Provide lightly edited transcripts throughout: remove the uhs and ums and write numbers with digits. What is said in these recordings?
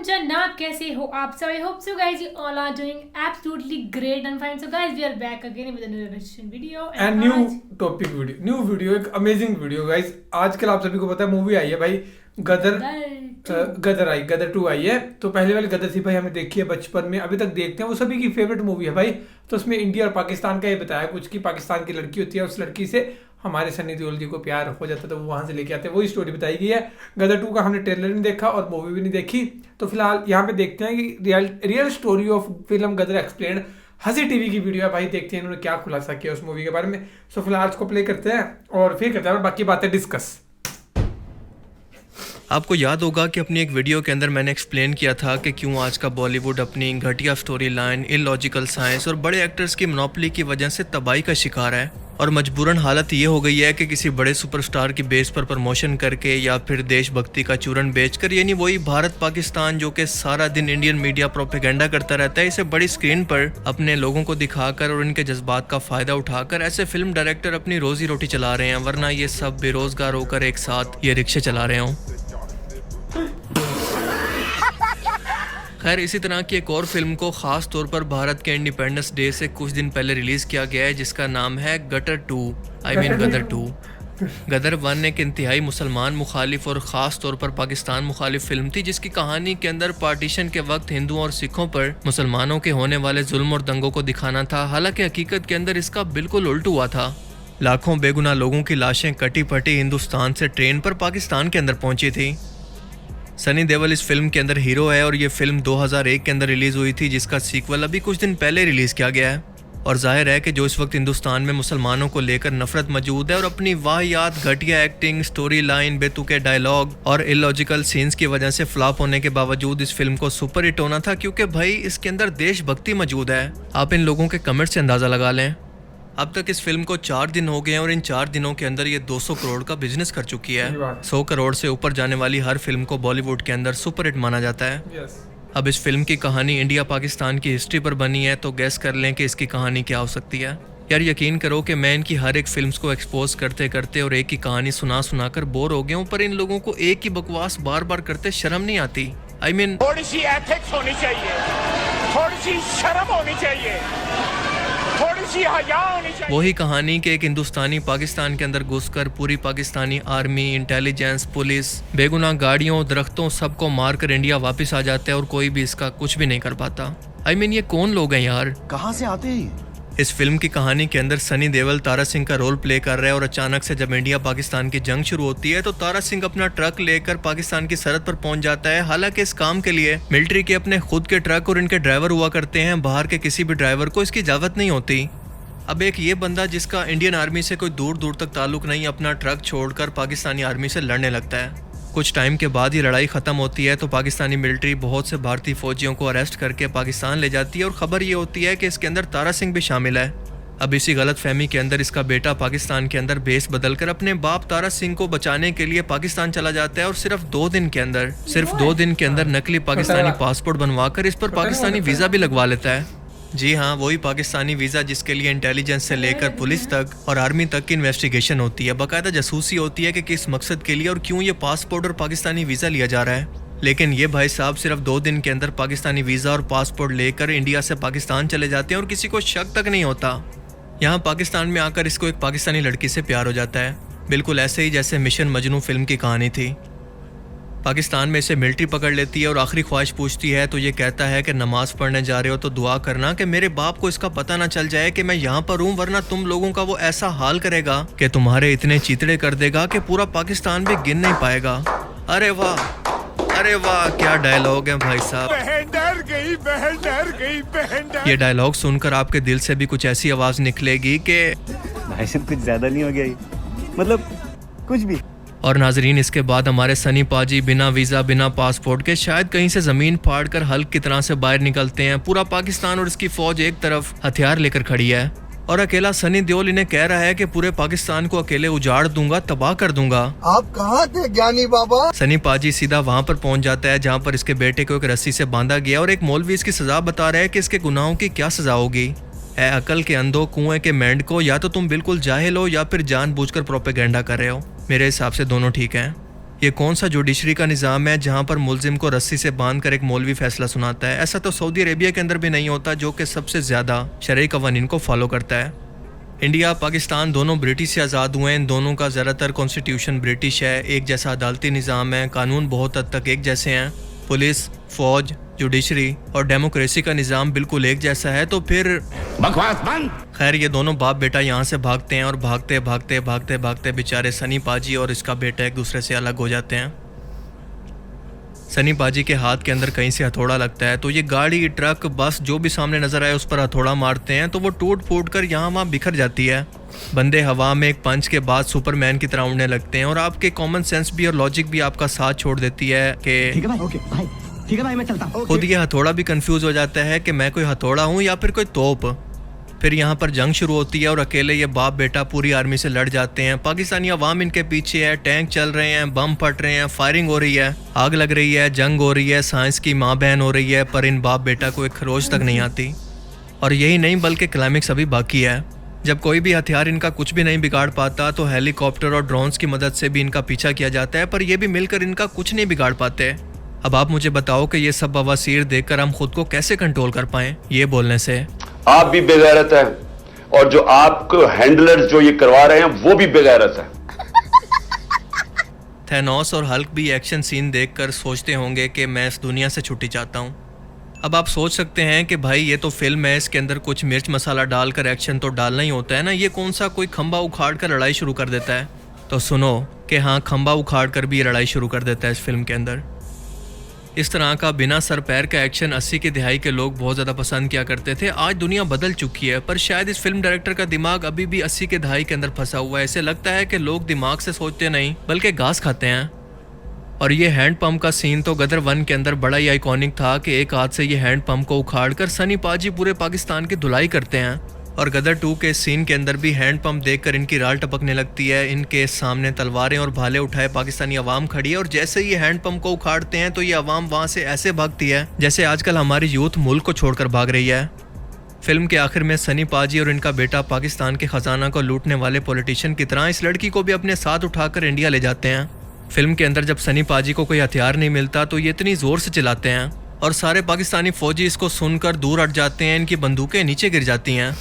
जनाब, कैसे हो आप सब? I hope so guys you all are doing absolutely great and fine. So guys we are back again with another reaction video and new topic video, new video, एक amazing video guys. आजकल आप सभी को पता है movie आई है भाई, गदर 2 आई है. तो पहले वाली गदर थी भाई, हमें देखी है बचपन में, अभी तक देखते हैं. वो सभी की फेवरेट मूवी है भाई. तो उसमें इंडिया और पाकिस्तान का ये बताया कुछ कि पाकिस्तान की लड़की होती है, उस लड़की से हमारे सनी देओल जी को प्यार हो जाता है तो वो वहाँ से लेके आते हैं. वही स्टोरी बताई गई है. गदर 2 का हमने ट्रेलर नहीं देखा और मूवी भी नहीं देखी. तो फिलहाल यहाँ पे देखते हैं कि real story of film Gadar explained. हंसी टीवी की वीडियो है भाई, देखते हैं इन्होंने क्या खुलासा किया उस मूवी के बारे में. सो फिलहाल इसको प्ले करते हैं और फिर करते हैं बाकी बातें डिस्कस. आपको याद होगा कि अपनी एक वीडियो के अंदर मैंने एक्सप्लेन किया था कि क्यों आज का बॉलीवुड अपनी घटिया स्टोरी लाइन, इलॉजिकल साइंस और बड़े एक्टर्स की मोनोपोली की वजह से तबाही का शिकार है. और मजबूरन हालत ये हो गई है कि किसी बड़े सुपरस्टार की बेस पर प्रमोशन करके या फिर देशभक्ति का चूरन बेचकर, यानी वही भारत पाकिस्तान जो कि सारा दिन इंडियन मीडिया प्रोपेगेंडा करता रहता है, इसे बड़ी स्क्रीन पर अपने लोगों को दिखाकर और उनके जज्बात का फायदा उठाकर ऐसे फिल्म डायरेक्टर अपनी रोजी रोटी चला रहे हैं. वरना ये सब बेरोजगार होकर एक साथ ये रिक्शे चला रहे हों. खैर, इसी तरह की एक और फिल्म को खास तौर पर भारत के इंडिपेंडेंस डे से कुछ दिन पहले रिलीज किया गया है, जिसका नाम है गदर 2. गदर 1 एक इंतहाई मुसलमान मुखालिफ और ख़ास तौर पर पाकिस्तान मुखालिफ फिल्म थी, जिसकी कहानी के अंदर पार्टीशन के वक्त हिंदुओं और सिखों पर मुसलमानों के होने वाले जुल्म और दंगों को दिखाना था. हालांकि हकीकत के अंदर इसका बिल्कुल उल्ट हुआ था. लाखों बेगुनाह लोगों की लाशें कटी पटी हिंदुस्तान से ट्रेन पर पाकिस्तान के अंदर पहुंची थी. सनी देओल इस फिल्म के अंदर हीरो है और ये फिल्म 2001 के अंदर रिलीज हुई थी, जिसका सीक्वल अभी कुछ दिन पहले रिलीज किया गया है. और जाहिर है कि जो इस वक्त हिंदुस्तान में मुसलमानों को लेकर नफरत मौजूद है और अपनी वाहियात घटिया एक्टिंग, स्टोरी लाइन, बेतुके डायलॉग और इलॉजिकल सीन्स की वजह से फ्लॉप होने के बावजूद इस फिल्म को सुपर हिट होना था, क्योंकि भाई इसके अंदर देशभक्ति मौजूद है. आप इन लोगों के कमेंट से अंदाजा लगा लें. अब तक इस फिल्म को 4 दिन हो गए हैं और इन 4 दिनों के अंदर ये 200 करोड़ का बिजनेस कर चुकी है. 100 करोड़ से ऊपर जाने वाली हर फिल्म को बॉलीवुड के अंदर सुपर हिट माना जाता है. अब इस फिल्म की कहानी इंडिया पाकिस्तान की हिस्ट्री पर बनी है, तो गैस कर लें कि इसकी कहानी क्या हो सकती है. यार यकीन करो कि मैं इनकी हर एक फिल्म्स को एक्सपोज करते करते और एक ही कहानी सुना कर बोर हो गया हूँ, पर इन लोगों को एक ही बकवास बार बार करते शर्म नहीं आती. I mean, थोड़ी सी एथिक्स होनी चाहिए, थोड़ी सी शर्म होनी चाहिए, थोड़ी सी हया होनी चाहिए. वही कहानी के एक हिंदुस्तानी पाकिस्तान के अंदर घुसकर पूरी पाकिस्तानी आर्मी, इंटेलिजेंस, पुलिस, बेगुनाह गाड़ियों, दरख्तों सबको मारकर इंडिया वापस आ जाते हैं और कोई भी इसका कुछ भी नहीं कर पाता. I mean, ये कौन लोग हैं यार? कहाँ से आते हैं? इस फिल्म की कहानी के अंदर सनी देओल तारा सिंह का रोल प्ले कर रहा है और अचानक से जब इंडिया पाकिस्तान की जंग शुरू होती है तो तारा सिंह अपना ट्रक लेकर पाकिस्तान की सरहद पर पहुंच जाता है. हालांकि इस काम के लिए मिलिट्री के अपने खुद के ट्रक और इनके ड्राइवर हुआ करते हैं, बाहर के किसी भी ड्राइवर को इसकी इजाजत नहीं होती. अब एक ये बंदा जिसका इंडियन आर्मी से कोई दूर दूर तक ताल्लुक नहीं, अपना ट्रक छोड़कर पाकिस्तानी आर्मी से लड़ने लगता है. कुछ टाइम के बाद ये लड़ाई ख़त्म होती है तो पाकिस्तानी मिलिट्री बहुत से भारतीय फौजियों को अरेस्ट करके पाकिस्तान ले जाती है और ख़बर ये होती है कि इसके अंदर तारा सिंह भी शामिल है. अब इसी गलत फहमी के अंदर इसका बेटा पाकिस्तान के अंदर भेस बदलकर अपने बाप तारा सिंह को बचाने के लिए पाकिस्तान चला जाता है और सिर्फ 2 दिन के अंदर नकली पाकिस्तानी पासपोर्ट बनवाकर इस पर पाकिस्तानी वीज़ा भी लगवा लेता है. जी हाँ, वही पाकिस्तानी वीज़ा जिसके लिए इंटेलिजेंस से लेकर पुलिस तक और आर्मी तक की इन्वेस्टिगेशन होती है, बाकायदा जासूसी होती है कि किस मकसद के लिए और क्यों ये पासपोर्ट और पाकिस्तानी वीज़ा लिया जा रहा है. लेकिन ये भाई साहब सिर्फ 2 दिन के अंदर पाकिस्तानी वीज़ा और पासपोर्ट लेकर इंडिया से पाकिस्तान चले जाते हैं और किसी को शक तक नहीं होता. यहाँ पाकिस्तान में आकर इसको एक पाकिस्तानी लड़की से प्यार हो जाता है, बिल्कुल ऐसे ही जैसे मिशन मजनू फिल्म की कहानी थी. पाकिस्तान में इसे मिलिट्री पकड़ लेती है और आखिरी ख्वाहिश पूछती है तो ये कहता है कि नमाज पढ़ने जा रहे हो तो दुआ करना कि मेरे बाप को इसका पता ना चल जाए कि मैं यहाँ पर हूँ, वरना तुम लोगों का वो ऐसा हाल करेगा कि तुम्हारे इतने चीतड़े कर देगा कि पूरा पाकिस्तान भी गिन नहीं पाएगा. अरे वाह, क्या डायलॉग है भाई साहब. बहन डर गई. ये डायलॉग सुनकर आपके दिल से भी कुछ ऐसी आवाज निकलेगी कि भाई साहब कुछ ज्यादा नहीं हो गया ये? मतलब कुछ भी. और नाजरीन, इसके बाद हमारे सनी पाजी बिना वीज़ा बिना पासपोर्ट के शायद कहीं से ज़मीन फाड़ कर हल्क की तरह से बाहर निकलते हैं. पूरा पाकिस्तान और इसकी फौज एक तरफ हथियार लेकर खड़ी है और अकेला सनी देओल इन्हें कह रहा है कि पूरे पाकिस्तान को अकेले उजाड़ दूंगा, तबाह कर दूंगा. आप कहाँ थे ज्ञानी बाबा? सनी पाजी सीधा वहां पर पहुंच जाता है जहां पर इसके बेटे को एक रस्सी से बांधा गया और एक मौलवी इसकी सजा बता रहा है कि इसके गुनाहों की क्या सजा होगी. ए अकल के अंधो, कुएं के मेंढ को, या तो तुम बिल्कुल जाहिल हो या फिर जानबूझकर प्रोपेगेंडा कर रहे हो. मेरे हिसाब से दोनों ठीक हैं. ये कौन सा जुडिशरी का निज़ाम है जहां पर मुल्जिम को रस्सी से बांधकर एक मौलवी फैसला सुनाता है? ऐसा तो सऊदी अरेबिया के अंदर भी नहीं होता, जो कि सबसे ज़्यादा शरई कवानीन को फॉलो करता है। इंडिया पाकिस्तान दोनों ब्रिटिश से आज़ाद हुए हैं। इन दोनों का ज़्यादातर कॉन्स्टिट्यूशन ब्रिटिश है। एक जैसा अदालती निज़ाम है, कानून बहुत हद तक एक जैसे हैं। पुलिस, फौज, जुडिशरी और डेमोक्रेसी का निज़ाम बिल्कुल एक जैसा है। तो फिर बकवास बंद। खैर, ये दोनों बाप बेटा यहाँ से भागते हैं और भागते भागते भागते भागते बेचारे सनी पाजी और इसका बेटा एक दूसरे से अलग हो जाते हैं। सनी पाजी के हाथ के अंदर कहीं से हथौड़ा लगता है, तो ये गाड़ी, ट्रक, बस जो भी सामने नजर आए उस पर हथौड़ा मारते हैं, तो वो टूट फूट कर यहाँ वहाँ बिखर जाती है। बंदे हवा में एक पंच के बाद सुपरमैन की तरह उड़ने लगते हैं और आपके कॉमन सेंस भी और लॉजिक भी आपका साथ छोड़ देती है कि ठीक है भाई, मैं चलता हूँ। खुद ये हथौड़ा भी कंफ्यूज हो जाता है कि मैं कोई हथौड़ा हूँ या फिर कोई तोप। फिर यहाँ पर जंग शुरू होती है और अकेले ये बाप बेटा पूरी आर्मी से लड़ जाते हैं। पाकिस्तानी अवाम इनके पीछे है, टैंक चल रहे हैं, बम फट रहे हैं, फायरिंग हो रही है, आग लग रही है, जंग हो रही है, साइंस की माँ बहन हो रही है, पर इन बाप बेटा को एक खरोच तक नहीं आती। और यही नहीं बल्कि क्लाइमेक्स अभी बाकी है। जब कोई भी हथियार इनका कुछ भी नहीं बिगाड़ पाता तो हेलीकॉप्टर और ड्रोन्स की मदद से भी इनका पीछा किया जाता है, पर ये भी मिलकर इनका कुछ नहीं बिगाड़ पाते। अब आप मुझे बताओ कि ये सब बवासीर देखकर हम खुद को कैसे कंट्रोल कर पाएं? ये बोलने से आप भी बेगैरत है और जो आपको हैंडलर्स जो ये करवा रहे हैं वो भी बेगैरत है। थैनोस और हल्क भी एक्शन सीन देखकर सोचते होंगे कि मैं इस दुनिया से छुट्टी चाहता हूँ। अब आप सोच सकते हैं कि भाई ये तो फिल्म है, इसके अंदर कुछ मिर्च मसाला डालकर एक्शन तो डालना ही होता है ना, ये कौन सा कोई खंबा उखाड़ कर लड़ाई शुरू कर देता है? तो सुनो कि हाँ, खंबा उखाड़ कर भी ये लड़ाई शुरू कर देता है इस फिल्म के अंदर। इस तरह का बिना सर पैर का एक्शन 80 की दिहाई के लोग बहुत ज़्यादा पसंद किया करते थे। आज दुनिया बदल चुकी है, पर शायद इस फिल्म डायरेक्टर का दिमाग अभी भी 80 के दहाई के अंदर फंसा हुआ है। ऐसे लगता है कि लोग दिमाग से सोचते नहीं बल्कि घास खाते हैं। और ये हैंड पंप का सीन तो गदर 1 के अंदर बड़ा ही आइकॉनिक था कि एक हाथ से ये हैंड पंप को उखाड़ कर सनी पाजी पूरे पाकिस्तान की धुलाई करते हैं। और गदर 2 के सीन के अंदर भी हैंड पंप देखकर इनकी राल टपकने लगती है। इनके सामने तलवारें और भाले उठाए पाकिस्तानी अवाम खड़ी है और जैसे ही ये हैंड पंप को उखाड़ते हैं तो ये अवाम वहां से ऐसे भागती है जैसे आजकल हमारी यूथ मुल्क को छोड़कर भाग रही है। फिल्म के आखिर में सनी पाजी और इनका बेटा पाकिस्तान के खजाना को लूटने वाले पॉलिटिशियन की तरह इस लड़की को भी अपने साथ उठाकर इंडिया ले जाते हैं। फिल्म के अंदर जब सनी पाजी को कोई हथियार नहीं मिलता तो ये इतनी जोर से चिल्लाते हैं और सारे पाकिस्तानी फौजी इसको सुनकर दूर हट जाते हैं, इनकी बंदूकें नीचे गिर जाती हैं।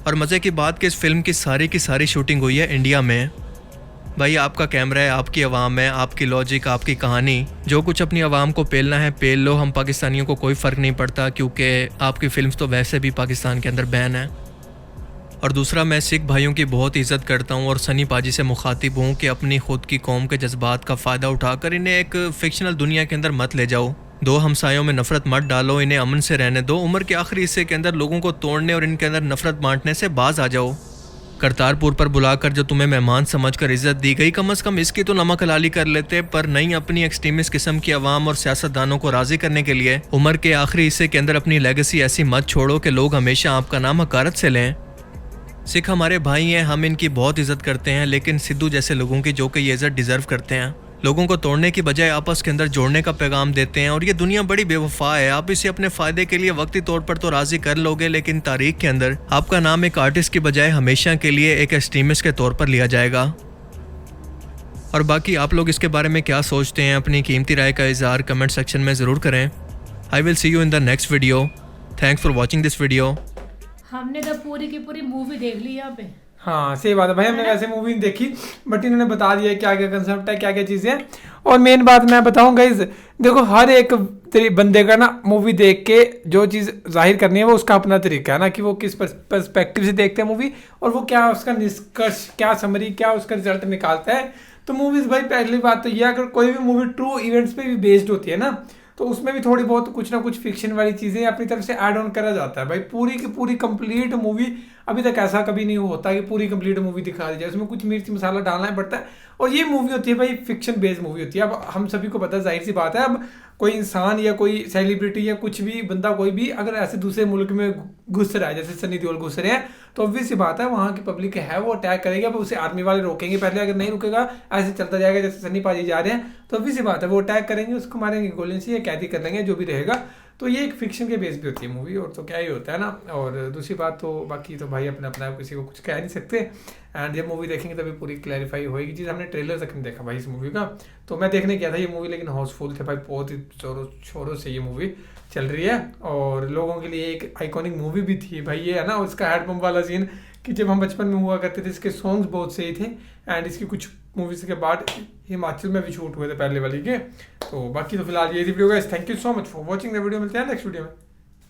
और मज़े की बात कि इस फिल्म की सारी शूटिंग हुई है इंडिया में। भाई आपका कैमरा है, आपकी आवाम है, आपकी लॉजिक, आपकी कहानी, जो कुछ अपनी आवाम को पेलना है पेल लो, हम पाकिस्तानियों को कोई फ़र्क नहीं पड़ता क्योंकि आपकी फिल्म्स तो वैसे भी पाकिस्तान के अंदर बैन है। और दूसरा, मैं सिख भाइयों की बहुत इज़्ज़त करता हूँ और सनी पाजी से मुखातिब हूँ कि अपनी खुद की कौम के जज्बात का फ़ायदा उठाकर इन्हें एक फिक्शनल दुनिया के अंदर मत ले जाओ। दो हमसायों में नफरत मत डालो, इन्हें अमन से रहने दो। उम्र के आखिरी हिस्से के अंदर लोगों को तोड़ने और इनके अंदर नफरत बांटने से बाज आ जाओ। करतारपुर पर बुलाकर जो तुम्हें मेहमान समझकर इज्जत दी गई, कम से कम इसकी तो नमक हलाली कर लेते, पर नहीं, अपनी एक्सट्रीमिस्ट किस्म की आवाम और सियासतदानों को राजी करने के लिए उम्र के आखिरी हिस्से के अंदर अपनी लेगेसी ऐसी मत छोड़ो कि लोग हमेशा आपका नाम हकारत से लें। सिख हमारे भाई हैं, हम इनकी बहुत इज्जत करते हैं, लेकिन सिद्धू जैसे लोगों की जो कि ये इज्जत डिजर्व करते हैं, लोगों को तोड़ने की बजाय आपस के अंदर जोड़ने का पैगाम देते हैं। और ये दुनिया बड़ी बेवफा है, आप इसे अपने फ़ायदे के लिए वक्ती तौर पर तो राज़ी कर लोगे, लेकिन तारीख के अंदर आपका नाम एक आर्टिस्ट की बजाय हमेशा के लिए एक एक्सट्रीमिस्ट के तौर पर लिया जाएगा। और बाकी आप लोग इसके बारे में क्या सोचते हैं, अपनी कीमती राय का इज़हार कमेंट सेक्शन में ज़रूर करें। I will see you in the next video. Thanks for watching this video. हमने तो पूरी की पूरी मूवी देख ली यहाँ पे। हाँ सही बात है भाई, हमने वैसे मूवी नहीं देखी बट इन्होंने बता दिया क्या क्या कंसेप्ट है, क्या क्या चीज़ें हैं। और मेन बात मैं बताऊँ गाइज, देखो हर एक बंदे का ना मूवी देख के जो चीज़ जाहिर करनी है वो उसका अपना तरीका है ना, कि वो किस पर्सपेक्टिव से देखते हैं मूवी और वो क्या उसका निष्कर्ष, क्या समरी, क्या उसका रिजल्ट निकालता है। तो मूवीज़ भाई पहली बात तो यह, अगर कोई भी मूवी ट्रू इवेंट्स पे भी बेस्ड होती है ना, तो उसमें भी थोड़ी बहुत कुछ ना कुछ फिक्शन वाली चीज़ें अपनी तरफ से ऐड ऑन करा जाता है। भाई पूरी की पूरी कंप्लीट मूवी अभी तक ऐसा कभी नहीं होता कि पूरी कंप्लीट मूवी दिखा दी जाए, उसमें कुछ मिर्च मसाला डालना पड़ता है। और ये मूवी होती है भाई फिक्शन बेस्ड मूवी होती है। अब हम सभी को पता है, जाहिर सी बात है, अब कोई इंसान या कोई सेलिब्रिटी या कुछ भी बंदा कोई भी अगर ऐसे दूसरे मुल्क में घुस रहा है, जैसे सनी देओल घुस रहे हैं, तो ऑब्वियस सी बात है वहाँ की पब्लिक है वो अटैक करेगी। अब उसे आर्मी वाले रोकेंगे पहले, अगर नहीं रुकेगा ऐसे चलता जाएगा जैसे सनी पाजी जा रहे हैं, तो ऑब्वियस सी बात है वो अटैक करेंगे, उसको मारेंगे गोलियों से या कैदी कर लेंगे, जो भी रहेगा। तो ये एक फिक्शन के बेस पे होती है मूवी, और तो क्या ही होता है ना। और दूसरी बात तो बाकी तो भाई अपना अपना किसी को कुछ कह नहीं सकते। एंड जब मूवी देखेंगे तभी पूरी क्लैरिफाई होएगी चीज़। हमने ट्रेलर तक नहीं देखा भाई इस मूवी का, तो मैं देखने गया था ये मूवी, लेकिन हाउसफुल थे भाई, बहुत ही जोरों शोरों से ये मूवी चल रही है। और लोगों के लिए एक आइकॉनिक मूवी भी थी भाई ये, है ना। उसका हैंड पंप वाला सीन कि जब हम बचपन में हुआ करते थे, इसके सॉन्ग्स बहुत सही थे। एंड इसकी कुछ मूवीज़ के बाद हिमाचल में भी शूट हुए थे पहले वाली के। तो बाकी तो फिलहाल ये video guys, thank you so much for watching the video. मिलते हैं नेक्स्ट वीडियो में।